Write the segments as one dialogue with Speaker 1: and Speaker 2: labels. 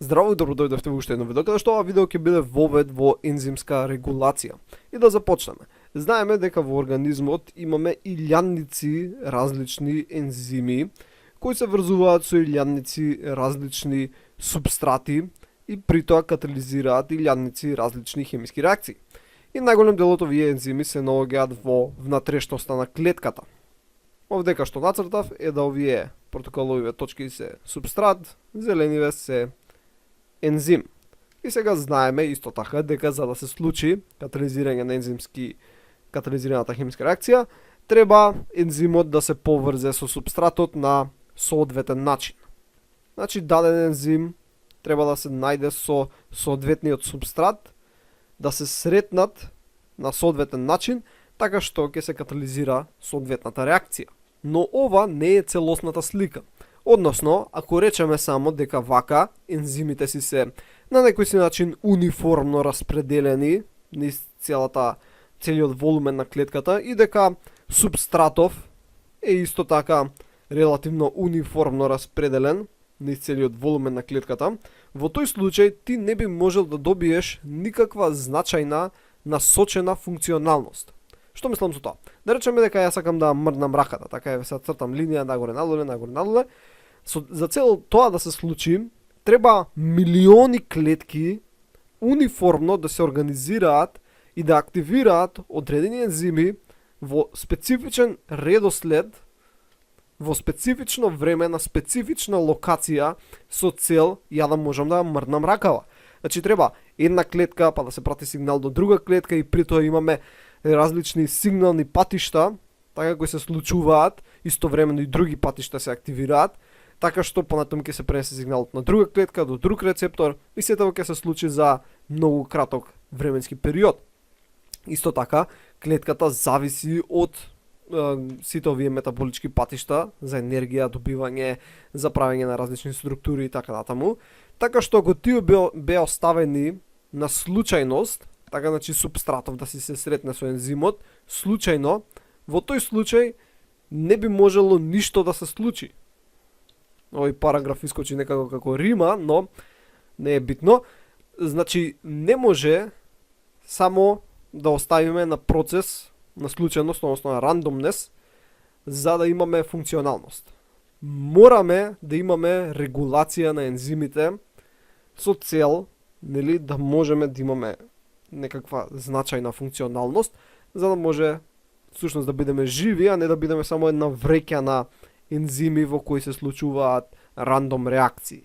Speaker 1: Здраво и добро дојдовте во уште едно видео, каде што ова видео ќе биде вовед во ензимска регулација. И да започнеме. Знаеме дека во организмот имаме илјадници различни ензими, кои се врзуваат со илјадници различни супстрати и при тоа катализираат илјадници различни хемиски реакции. И најголем дел од овие ензими се наоѓаат во внатрешноста на клетката. Овдека што нацртав е да овие протоколовиве точки се субстрат, зелениве се ензим. И сега знаеме исто така дека за да се случи катализирање на катализираната хемиска реакција, треба ензимот да се поврзе со субстратот на соодветен начин. Значи даден ензим треба да се најде со соодветниот субстрат, да се сретнат на соодветен начин, така што ќе се катализира соодветната реакција. Но ова не е целосната слика. Односно, ако речеме само дека вака ензимите си се на некој си начин униформно распределени низ целиот волумен на клетката и дека субстратов е исто така релативно униформно распределен низ целиот волумен на клетката, во тој случај ти не би можел да добиеш никаква значајна насочена функционалност. Што мислам со тоа? Да речеме дека ја сакам да мрднам раката, така е, се цртам линија нагоре надоле. За цел тоа да се случи, треба милиони клетки униформно да се организираат и да активираат одредени ензими во специфичен редослед, во специфично време, на специфична локација, со цел ја да можам да мрднам ракава. Значи треба една клетка, па да се прати сигнал до друга клетка и при тоа имаме различни сигнални патишта, така кои се случуваат, истовремено и други патишта се активираат, така што понатаму ќе се пренесе сигналот на друга клетка до друг рецептор и сето тоа ќе се случи за многу краток временски период. Исто така, клетката зависи од сите овие метаболички патишта за енергија, добивање, за правење на различни структури и така натаму. Така што ако тие беа оставени на случајност, така значи субстратов да си се сретне со ензимот, случајно, во тој случај не би можело ништо да се случи. Овој параграф искочи некако како рима, но не е битно. Значи, не може само да оставиме на процес, на случајност, односно на рандомнес, за да имаме функционалност. Мораме да имаме регулација на ензимите со цел, нели, да можеме да имаме некаква значајна функционалност, за да може всушност да бидеме живи, а не да бидеме само една вреќа на ензими во кои се случуваат рандом реакции.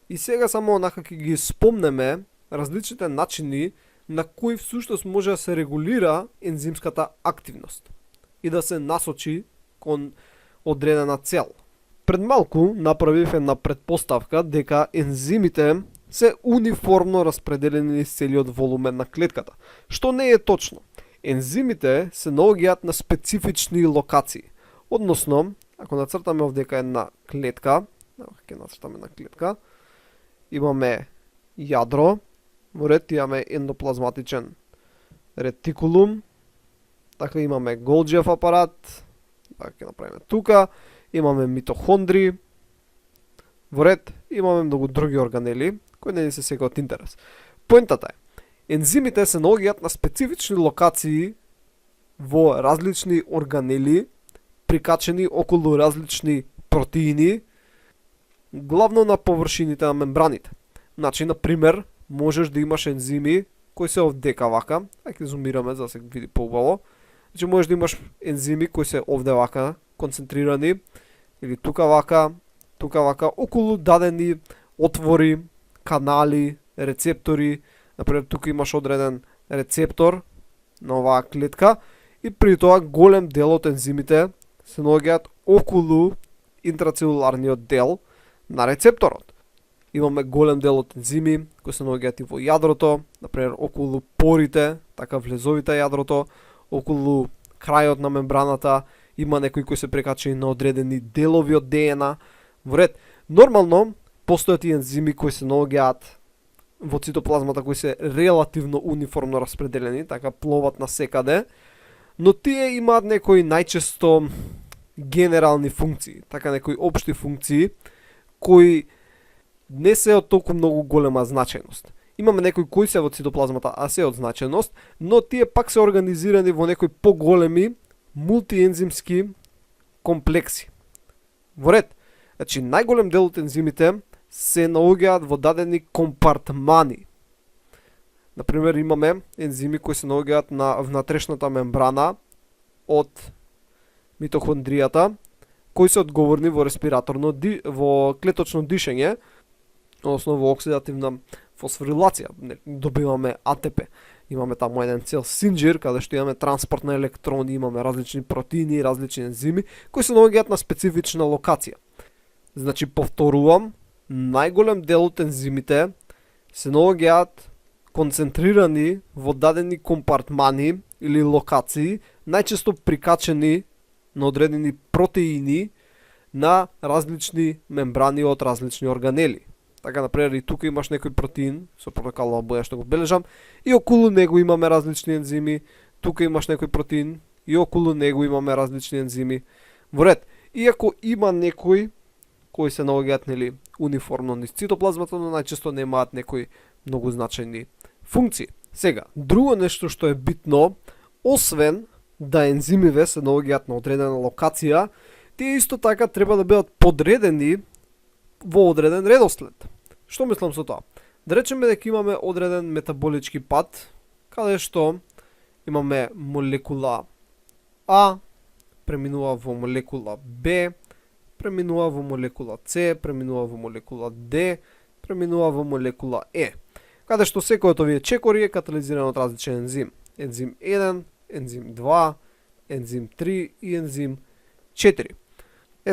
Speaker 1: И сега само онака ќе ги спомнеме различните начини на кои всушност може да се регулира ензимската активност и да се насочи кон одредена цел. Пред малку направив една предпоставка дека ензимите се униформно распределени низ целиот волумен на клетката, што не е точно. Ензимите се наоѓаат на специфични локации. Односно, ако нацртаме овдека една клетка, имаме јадро, во ред имаме ендоплазматичен ретикулум, така имаме Голџиев апарат, така ќе направиме тука, имаме митохондри, во ред имаме многу други органели, кои не ни се сега од интерес. Поентата е, ензимите се наоѓаат на специфични локации во различни органели, прикачени околу различни протеини, главно на површините на мембраните. Значи, на пример, можеш да имаш ензими кои се овдека вака, ќе зумираме за да се види поубаво. Значи, можеш да имаш ензими кои се овде вака, концентрирани, или тука вака, околу дадени отвори, канали, рецептори. Например, тука имаш одреден рецептор на оваа клетка и при тоа голем дел од ензимите се наоѓаат околу интрацелуларниот дел на рецепторот. Имаме голем дел од ензими кои се наоѓаат и во јадрото, например околу порите, така влезовите јадрото, околу крајот на мембраната, има некои кои се прекачени на одредени делови од ДНА. Во ред, нормално постојат и ензими кои се наоѓаат во цитоплазмата кои се релативно униформно распределени, така пловат на секаде, но тие имаат некои најчесто генерални функции, така некои општи функции кои не се од толку многу голема значајност. Имаме некои кои се во цитоплазмата, а се од значајност, но тие пак се организирани во некои поголеми мултиензимски комплекси. Во ред, значи најголем дел од ензимите се наоѓаат во дадени компартмани. Например, имаме ензими кои се наоѓаат на внатрешната мембрана од митохондријата, кои се одговорни во во клеточно дишење, односно во оксидативна фосфорилација. Добиваме АТП. Имаме таму еден цел синџир, каде што имаме транспорт на електрони, имаме различни протеини, различни ензими, кои се наоѓаат на специфична локација. Значи, повторувам, најголем дел од ензимите се наоѓаат концентрирани во дадени компартмани или локации, најчесто прикачени на одредени протеини на различни мембрани од различни органели. Така, например, и тука имаш некој протеин, со портокалова боја што го бележам, и околу него имаме различни ензими, тука имаш некој протеин, и околу него имаме различни ензими. Во ред, иако има некои кои се наоѓаат нели униформно низ цитоплазмата, но најчесто немаат некои многу значајни функции. Сега, друго нешто што е битно, освен да ензимиве се наоѓаат на одредена локација, тие исто така треба да бидат подредени во одреден редослед. Што мислам со тоа? Да речеме дека имаме одреден метаболички пат, каде што имаме молекула А, преминува во молекула Б, преминува во молекула С, преминува во молекула Д, преминува во молекула Е. Каде што секој од овие чекори е катализиран од различен ензим. Ензим 1, ензим 2, ензим 3 и ензим 4.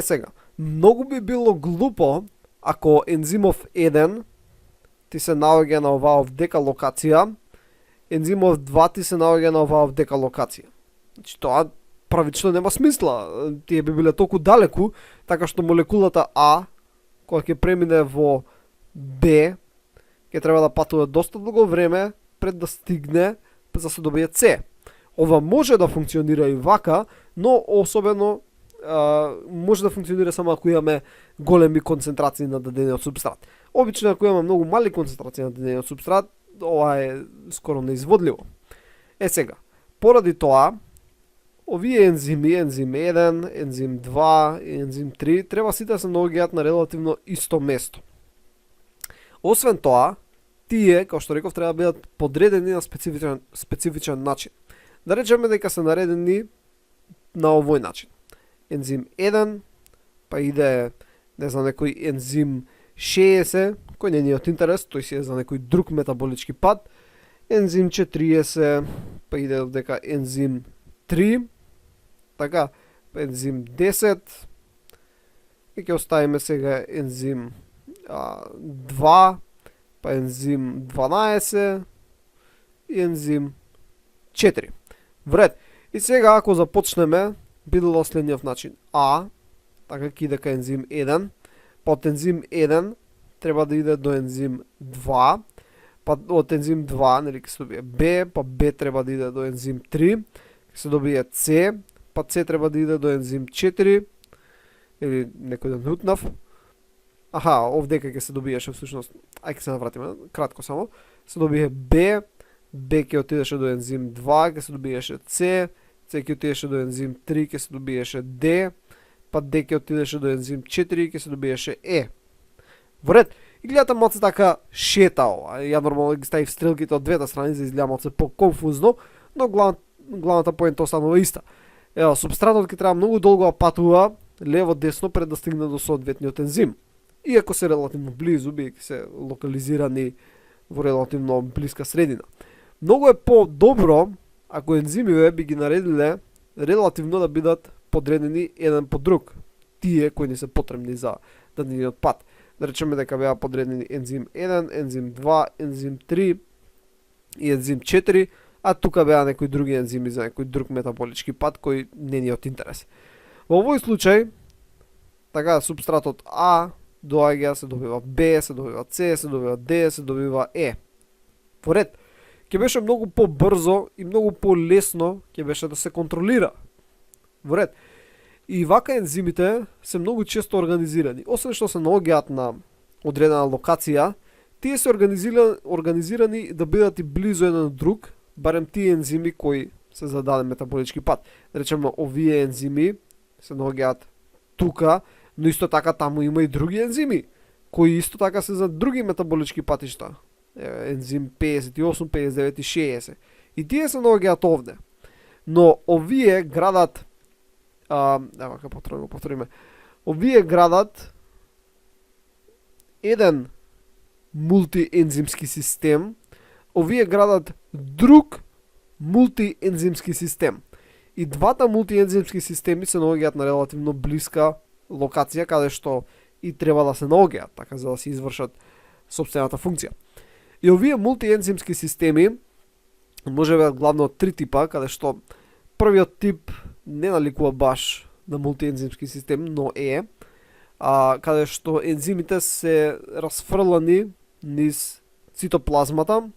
Speaker 1: Сега, многу би било глупо ако ензимов 1 ти се наоѓа на оваа дека локација, ензимов 2 ти се наоѓа на оваа дека локација. Значи тоа правично нема смисла. Тие би биле толку далеку, така што молекулата А, која ќе премине во Б, ќе треба да патува доста долго време пред да стигне за да се добие С. Ова може да функционира и вака, но особено може да функционира само ако имаме големи концентрации на дадениот субстрат. Обично ако имаме многу мали концентрации на дадениот субстрат, ова е скоро неизводливо. Сега, поради тоа, овие ензими, ензим 1, ензим 2 и ензим 3, треба сите да се наоѓаат на релативно исто место. Освен тоа, тие, како што реков, треба да бидат подредени на специфичен начин. Да речеме дека се наредени на овој начин. Ензим 1, па иде, не знам, некој ензим 60, кој не ни е од интерес, тој си е за некој друг метаболички пат. Ензим 40, па иде дека ензим 3, така, ензим 10, и ќе оставиме сега ензим 2, па ензим 12 и ензим 4. Вред. И сега ако започнеме, било следниот начин. А, така ќе иде кај ензим 1, па од ензим 1 треба да иде до ензим 2, па од ензим 2, нели, ќе се добие Б, па Б треба да иде до ензим 3, ќе се добие С, па С треба да иде до ензим 4, или некој да нутнав. Аха, овдека ќе се добиеше всушност, ај ќе се навратиме, кратко само, се добие Б, Б ќе отидеше до ензим 2, ќе се добиеше С, С ќе отидеше до ензим 3, ќе се добиеше Д, па Д ќе отидеше до ензим 4, ќе се добиеше Е. Во ред, и гледате малце така шета ова. Ја нормално ги ставив стрелките од двете страни за изгледа малце по-конфузно, но главната поента останува иста. Ево, субстратот ќе треба многу долго да патува лево-десно пред да стигне до соодветниот ензим. Иако се релативно близу, бидејќи се локализирани во релативно блиска средина. Многу е по-добро ако ензимиве би ги наредиле релативно да бидат подредени еден по друг. Тие кои не се потребни за дадениот пат. Да речеме дека беа подредени ензим 1, ензим 2, ензим 3 и ензим 4, а тука беа некои други ензими за некој друг метаболички пат кој не ни е од интерес. Во овој случај, така субстратот А доаѓа, се добива Б, се добива С, се добива Д, се добива Е. Во ред, ќе беше многу побрзо и многу полесно ќе беше да се контролира. Во ред. И вака ензимите се многу често организирани. Освен што се наоѓаат на одредена локација, тие се организирани да бидат и близу еден од друг, барем тие ензими кои се за даден метаболички пат. Да речеме, овие ензими се наоѓаат тука, но исто така таму има и други ензими, кои исто така се за други метаболички патишта. Ензим 58, 59 и 60. И тие се наоѓаат овде. Но овие градат повториме. Овие градат еден мултиензимски систем, овие градат друг мултиензимски систем. И двата мултиензимски системи се наоѓаат на релативно блиска локација каде што и треба да се наоѓаат, така за да се извршат сопствената функција. И овие мултиензимски системи може да бидат главно три типа, каде што првиот тип не наликува баш на мултиензимски систем, но каде што ензимите се расфрлани низ цитоплазмата,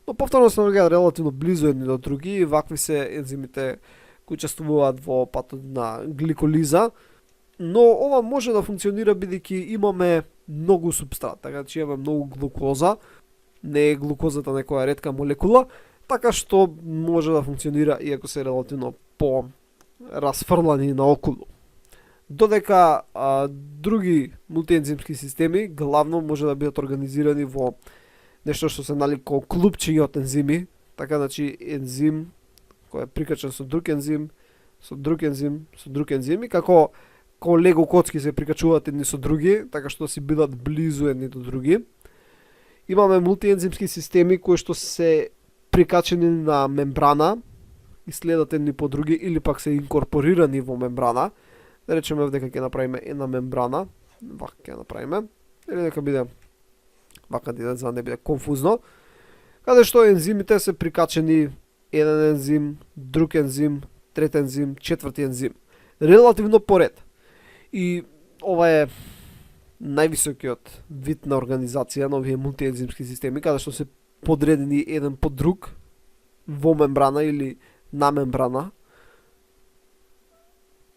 Speaker 1: но повторно се наоѓаат релативно близу едни до други и вакви се ензимите кои учествуваат во патот на гликолиза, но ова може да функционира бидејќи имаме многу супстрат, така че имаме многу глукоза, не е глукозата некоја ретка молекула, така што може да функционира иако се релативно по расфрлани наоколу. Додека други мултиензимски системи главно може да бидат организирани во нешто што се налика клупчиња од ензими, така значи ензим кој е прикачен со друг ензим, со друг ензим, со друг ензим и како лего коцки се прикачуваат едни со други, така што си бидат близу едни до други. Имаме мултиензимски системи кои што се прикачени на мембрана и следат едни по други или пак се инкорпорирани во мембрана. Да речеме дека ќе направиме една мембрана, вака ќе направиме, или нека биде вака за да не биде конфузно, каде што ензимите се прикачени еден ензим, друг ензим, трет ензим, четврти ензим, релативно поред. И ова е највисокиот вид на организација на овие мултиензимски системи, каде што се подредени еден по друг во мембрана или на мембрана.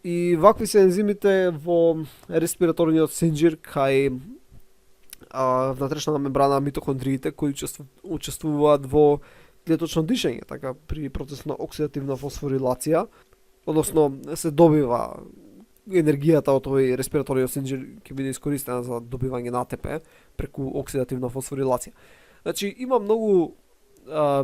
Speaker 1: И вакви се ензимите во респираторниот синџир кај внатрешна мембрана митохондриите кои учествуваат во клеточно дишење, така при процес на оксидативна фосфорилација, односно се добива енергијата од овој респираторниот синџир ќе биде искористена за добивање на АТП преку оксидативна фосфорилација. Значи има многу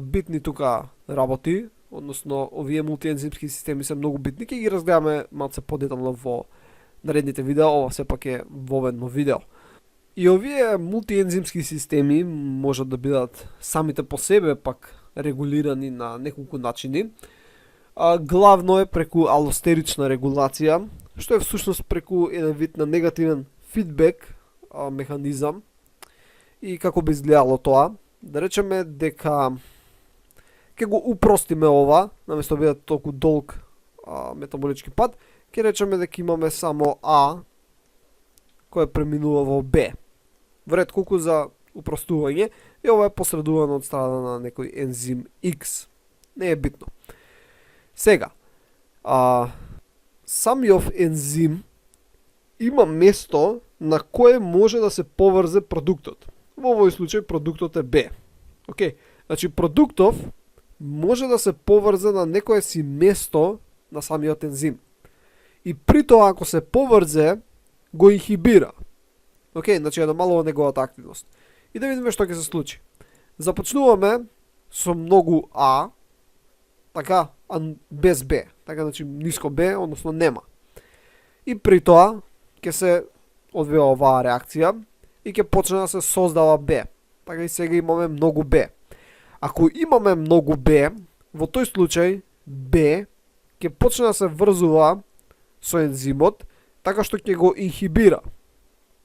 Speaker 1: битни тука работи, односно овие мултиензимски системи се многу битни, ќе ги разгледаме малце подетално во наредните видеа, ова сепак е воведно видео. И овие мултиензимски системи можат да бидат самите по себе пак регулирани на неколку начини. Главно е преку алостерична регулација, што е всушност преку еден вид на негативен фидбек механизам. И како би изгледало тоа? Да речеме дека ќе го упростиме ова, наместо да биде толку долг метаболички пат, ќе речеме дека имаме само А кој преминува во Б. Вред колку за упростување, и ова е посредувано од страна на некој ензим X. Не е битно. Сега, самиот ензим има место на кое може да се поврзе продуктот. Во овој случај продуктот е Б. Океј, значи продуктов може да се поврзе на некое си место на самиот ензим. И при тоа ако се поврзе, го инхибира. Океј, значи ја намалува неговата активност. И да видиме што ќе се случи. Започнуваме со многу А, така, а без Б. Така, значи ниско Б, односно нема. И при тоа ќе се одвива оваа реакција и ќе почне да се создава Б. Така и сега имаме многу Б. Ако имаме многу Б, во тој случај Б ќе почне да се врзува со ензимот, така што ќе го инхибира.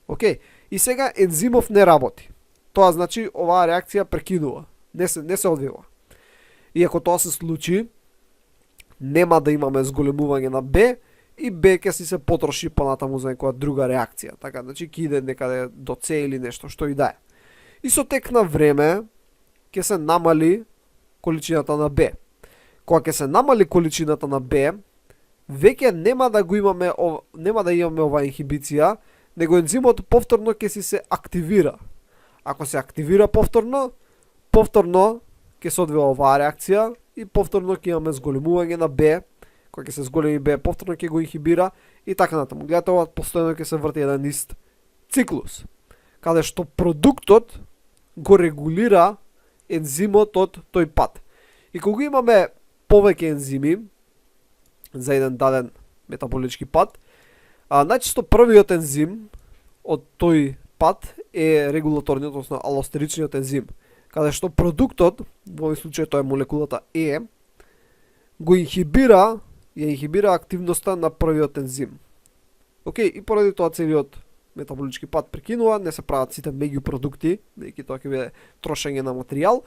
Speaker 1: Океј, и сега ензимов не работи. Тоа значи оваа реакција прекинува, не се одвива. И ако тоа се случи, нема да имаме зголемување на Б и Б ќе си се потроши понатаму за некоја друга реакција. Така, значи ќе иде некаде до С или нешто што и да е. И со тек на време ќе се намали количината на Б. Кога ќе се намали количината на Б, веќе нема да имаме оваа инхибиција, него ензимот повторно ќе си се активира. Ако се активира повторно ќе се одвива оваа реакција и повторно ќе имаме зголемување на Б, кој ќе се зголеми Б, повторно ќе го инхибира и така натаму. Гледате, ова постојано ќе се врти еден ист циклус, каде што продуктот го регулира ензимот од тој пат. И кога имаме повеќе ензими за еден даден метаболички пат, најчесто првиот ензим од тој пат е регулаторниот, односно алостеричниот ензим, каде што продуктот, во овој случај тоа е молекулата Е, го инхибира активноста на првиот ензим. Океј, и поради тоа целиот метаболички пат прекинува, не се прават сите меѓупродукти, бидејќи тоа ќе биде трошење на материјал.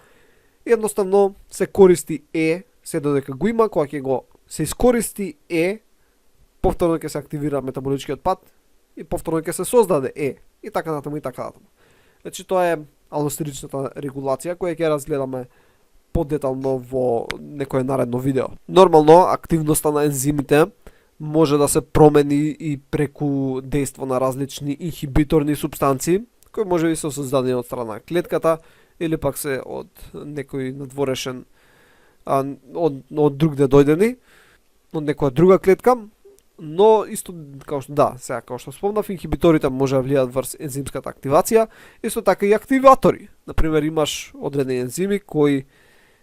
Speaker 1: Едноставно се користи Е, се додека го има, кога ќе го се искористи Е, повторно ќе се активира метаболичкиот пат и повторно ќе се создаде Е. И така натаму, и така натаму. Значи тоа е алостеричната регулација, која ќе разгледаме подетално во некое наредно видео. Нормално, активноста на ензимите може да се промени и преку дејство на различни инхибиторни супстанции, кои може би се создадени од страна на клетката или пак се од некој надворешен од другде дојдени, од некоја друга клетка, но исто како што сега како што спомнав, инхибиторите може да влијаат врз ензимската активација, исто така и активатори. Например, имаш одредени ензими кои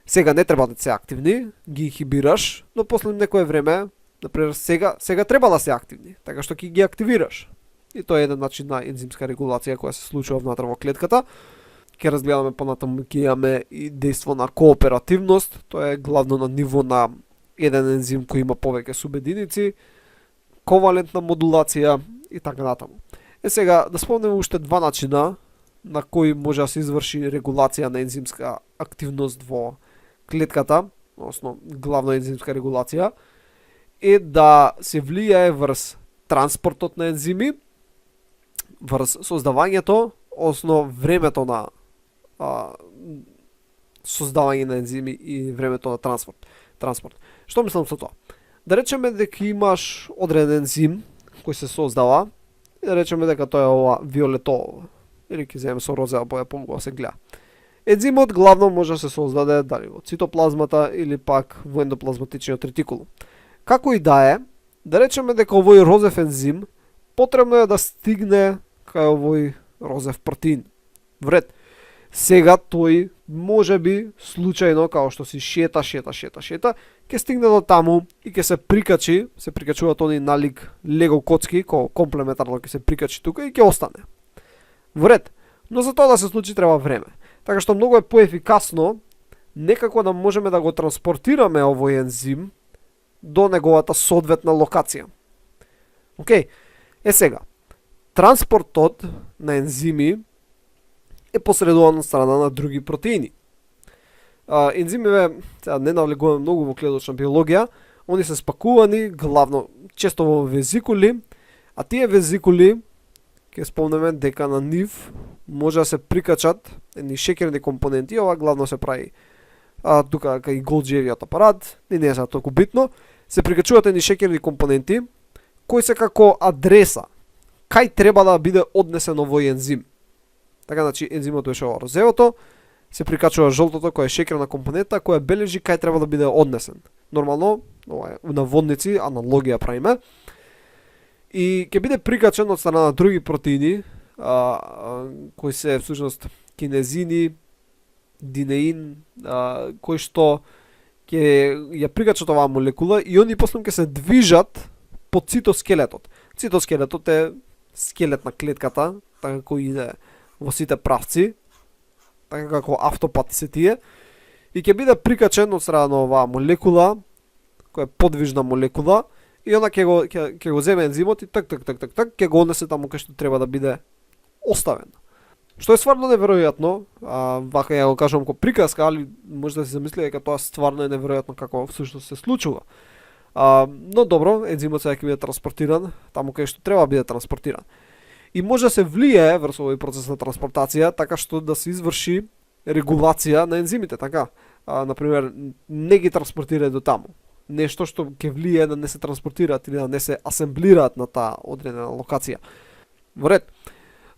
Speaker 1: сега не треба да се активни, ги инхибираш, но после некое време, например, сега треба да се активни, така што ќе ги активираш. И тоа е еден начин на ензимска регулација која се случува внатре во клетката. Ќе разгледаме понатаму, ќе имаме и дејство на кооперативност, тоа е главно на ниво на еден ензим кој има повеќе субединици, ковалентна модулација и така натаму. Сега да спомнеме уште два начина на кои може да се изврши регулација на ензимска активност во клетката, односно главна ензимска регулација, е да се влијае врз транспортот на ензими, врз создавањето, односно времето на создавање на ензими и времето на транспорт. Што мислам со тоа? Да речеме дека имаш одреден ензим кој се создава, и да речеме дека тоа е ова виолетово, или ќе земеме со розеа боја помогува се гледа. Ензимот главно може да се создаде дали во цитоплазмата или пак во ендоплазматичниот ретикулум. Како и да е, да речеме дека овој розев ензим потребно е да стигне кај овој розев протеин. Вред. Сега тој може би случајно, као што си шета, ќе стигне до таму и ќе се прикачуваат они налик лего коцки, кој комплементарно ќе се прикачи тука и ќе остане. Вред. Но за тоа да се случи треба време. Така што многу е поефикасно некако да можеме да го транспортираме овој ензим до неговата соодветна локација. Океј. Сега, транспортот на ензими е посредуван од страна на други протеини. Ензимиве, сега не навлегуваме многу во клеточна биологија, они се спакувани главно често во везикули, а тие везикули, ќе спомнеме дека на нив може да се прикачат едни шеќерни компоненти, ова главно се прави тука кај Голџиевиот апарат, не е сега толку битно, се прикачуваат едни шеќерни компоненти кои се како адреса кај треба да биде однесен овој ензим. Така, значи, ензимот беше ова розевото, се прикачува жолтото, која е шеќерна компонента, која бележи кај треба да биде однесен. Нормално, ова е наводници, аналогија правиме, и ќе биде прикачен од страна на други протеини, кои се всушност кинезини, динеин, кои што ќе ја прикачат оваа молекула и они после ќе се движат по цитоскелетот. Цитоскелетот е скелет на клетката, така кој иде во сите правци, така како автопати се тие, и ќе биде прикачен од страна на оваа молекула, која е подвижна молекула, и она ќе го земе ензимот и ќе го однесе таму кај што треба да биде оставен. Што е стварно неверојатно, вака ја го кажам како приказка, али може да се замисли дека тоа стварно е неверојатно како всушност се случува. Но добро, ензимот сега ќе биде транспортиран таму кај што треба да биде транспортиран. И може да се влијае врз овој процес на транспортација така што да се изврши регулација на ензимите, така. Например, не ги транспортира до таму. Нешто што ќе влијае да не се транспортираат или да не се асемблираат на таа одредена локација. Во ред.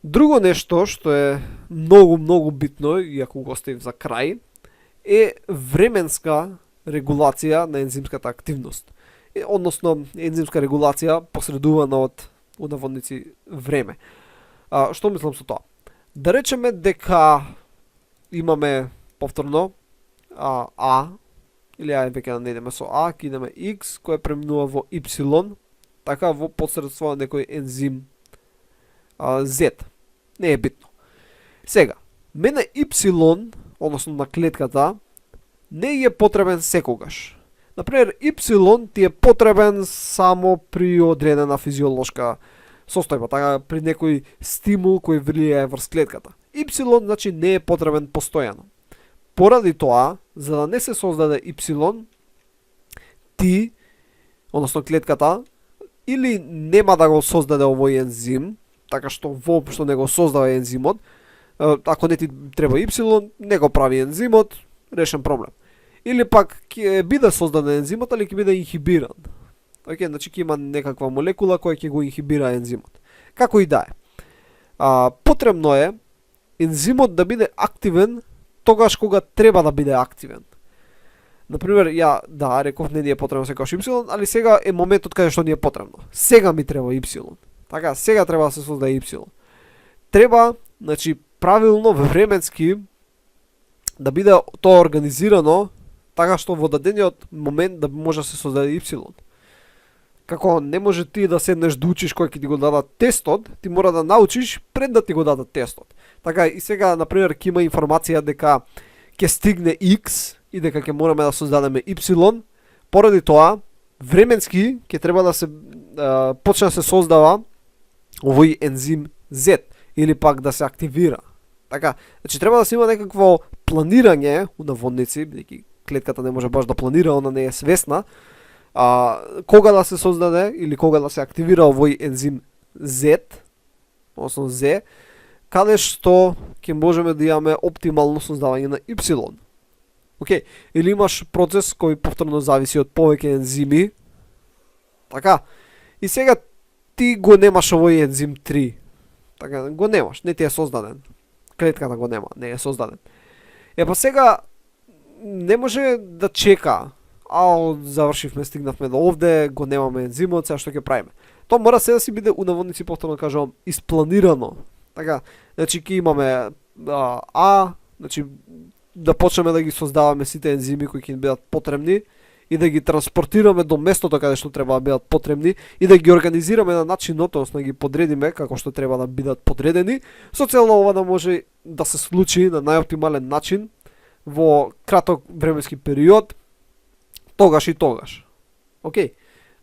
Speaker 1: Друго нешто што е многу битно, иако го оставив за крај, е временска регулација на ензимската активност. Односно, ензимска регулација посредувана од удаводници време. Што мислам со тоа? Да речеме дека имаме повторно или веќе не идеме со ќе идеме X, кој преминува во Y, така во посредство на некој ензим Z. Не е битно. Сега, мене Y, односно на клетката, не е потребен секогаш. Например, Y ти е потребен само при одредена физиолошка состојба, така при некој стимул кој влијае врз клетката. Y значи не е потребен постојано. Поради тоа, за да не се создаде Y, ти, односно клетката, или нема да го создаде овој ензим, така што воопшто не го создава ензимот, ако не ти треба Y, не го прави ензимот, решен проблем. Или пак ќе биде создаден ензимот, али ќе биде инхибиран. Значи ќе има некаква молекула која ќе го инхибира ензимот. Како и да е. Потребно е ензимот да биде активен тогаш кога треба да биде активен. Например, реков не ни е потребно секогаш Y, али сега е моментот каде што ни е потребно. Сега ми треба Y. Така, сега треба да се создаде Y. Треба, значи, правилно, временски, да биде тоа организирано, така што во дадениот момент да може да се создаде Y. Како не може ти да седнеш да учиш кој ќе ти го дадат тестот, ти мора да научиш пред да ти го дадат тестот. Така и сега, например, ќе има информација дека ќе стигне X и дека ќе мораме да создадеме Y, поради тоа временски ќе треба да се почне да се создава овој ензим Z или пак да се активира. Така, значи треба да се има некакво планирање у наводници, бидејќи клетката не може баш да планира, она не е свесна, кога да се создаде или кога да се активира овој ензим Z, односно Z, каде што ќе можеме да имаме оптимално создавање на Y. Или имаш процес кој повторно зависи од повеќе ензими, така, и сега ти го немаш овој ензим 3, така, го немаш, не ти е создаден, клетката го нема, не е создаден. Па сега, не може да чека, завршивме, стигнавме до овде, го немаме ензимот, сега што ќе правиме. Тоа мора се да си биде у наводници, повторно кажувам, испланирано. Така, значи ќе имаме значи да почнеме да ги создаваме сите ензими кои ќе ни бидат потребни и да ги транспортираме до местото каде што треба да бидат потребни и да ги организираме на начинот, односно да ги подредиме како што треба да бидат подредени, со цел ова да може да се случи на најоптимален начин во краток временски период, тогаш и тогаш.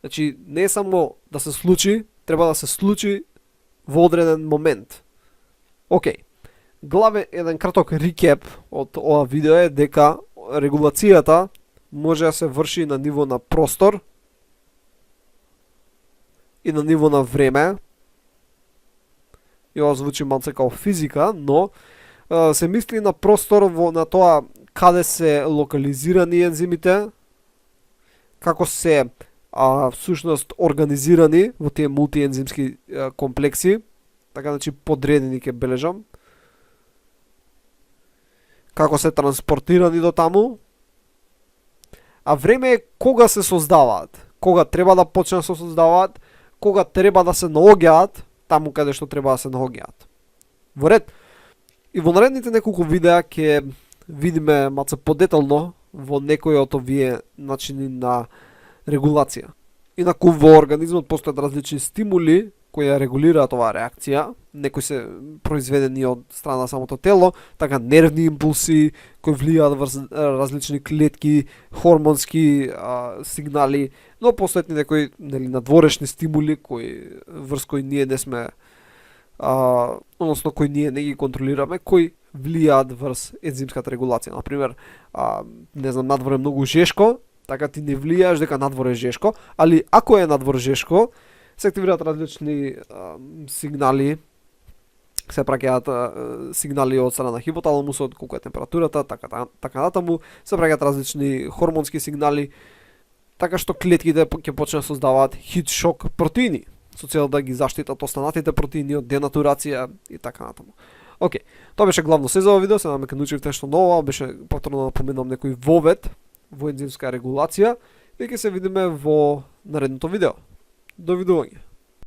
Speaker 1: Значи не е само да се случи, треба да се случи во одреден момент. Главен еден краток рекеп од ова видео е дека регулацијата може да се врши на ниво на простор и на ниво на време. И ова звучи малце као физика, но се мисли на простор на тоа каде се локализирани ензимите, како се всушност организирани во тие мултиензимски комплекси, така значи подредени ќе бележам, како се транспортирани до таму, а време е кога се создаваат, кога треба да почнат да се создаваат, кога треба да се наоѓаат таму каде што треба да се наоѓаат. Во ред. И во наредните неколку видеа ќе видиме малце подетално во некои од овие начини на регулација. Инаку во организмот постојат различни стимули кои ја регулираат оваа реакција, некои се произведени од страна на самото тело, така нервни импулси кои влијаат врз различни клетки, хормонски сигнали, но постојат и некои надворешни стимули врз кои ние не сме односно кои ние не ги контролираме, кои влијаат врз ензимската регулација. Например, надвор е многу жешко, така ти не влијаш дека надвор е жешко, али ако е надвор жешко, се активираат различни сигнали, се праќаат сигнали од страна на хипоталамусот, колку е температурата, така натаму, се праќаат различни хормонски сигнали, така што клетките ќе почнат да создаваат хит шок протеини. со цел да ги заштитат останатите протеини од денатурација и така натаму. Океј, тоа беше главно се за ова видео, се надам дека научивте нешто ново, беше повторно да напоменам некој вовед во ензимска регулација и ќе се видиме во наредното видео. Довидување.